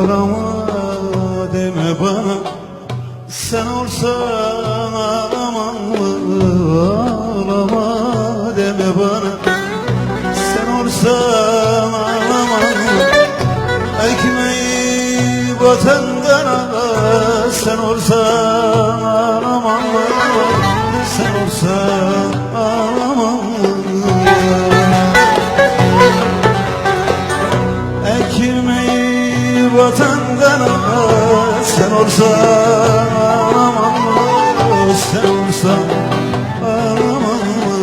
ağlama deme bana. Sen olsan ağlamam mı? Ağlama deme bana. Sen olsan ağlamam mı? Ekmeği vatandana. Sen olsan ağlamam mı? Sen olsan ağlamam mı? Ekmeği vatandana. Sen olsan ağlamam mı? Sen olsan ağlamam mı?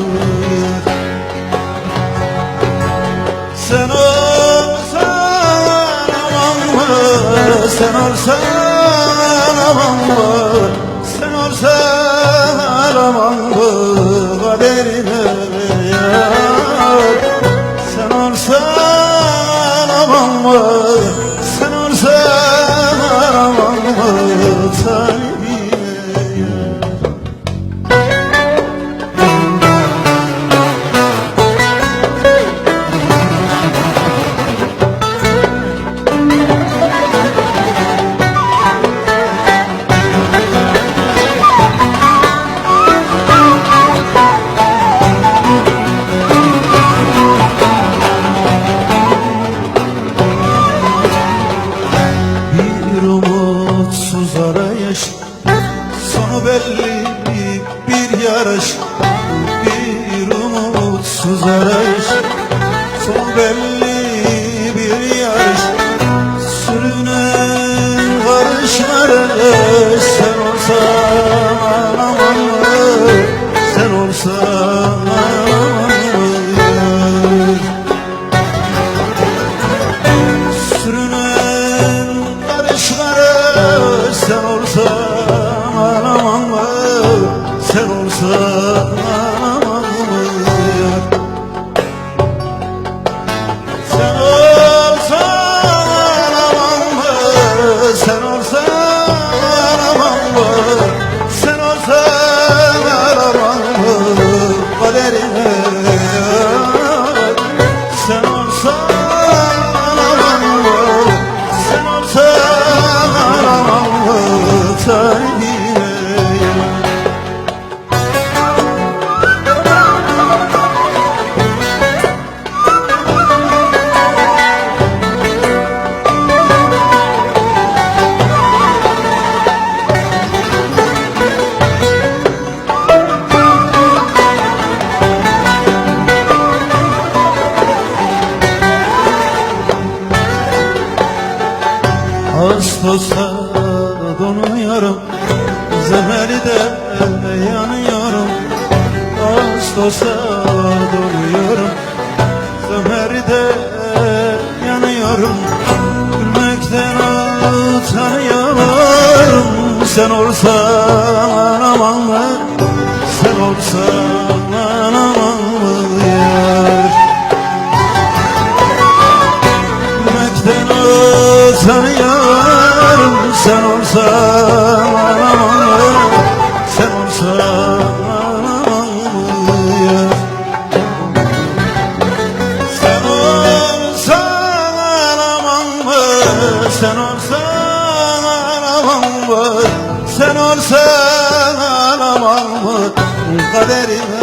Sen olsan ağlamam mı? Sen olsan ağlamam mı? Sen olsan ağlamam mı? Kaderine yar. Sen olsan ağlamam mı? Sen olsan ağlamam mı? Talibine yar. Bir umutsuz arayış, sonu belli bir yarış. Bir umutsuz arayış, sonu belli bir yarış. Sürünen karış karış. Sen olsan ağlamam mı? Sen olsan ağlamam mı? Sürünen karış karış. Sen olsan ağlamam mı? Sen olsan ağlamam mı? Sen olsan ağlamam mı? Sen olsan ağlamam mı? Sen olsan ağlamam mı? Kaderine yar. Sen olsan ağlamam mı? Sen olsan ağlamam mı? Talibine yar. Ağustos'ta donuyorum, Zemheri'de yanıyorum. Ağustos'ta donuyorum, Zemheri'de yanıyorum. Gülmekten utanıyorum. Sen olsan ağlamam mı? Sen olsan ağlamam mı yar? Gülmekten utanıyorum. Sen olsan ağlamam mı? Sen olsan ağlamam mı yar? Sen olsan ağlamam mı? Sen olsan ağlamam mı? Sen olsan ağlamam mı? Kaderime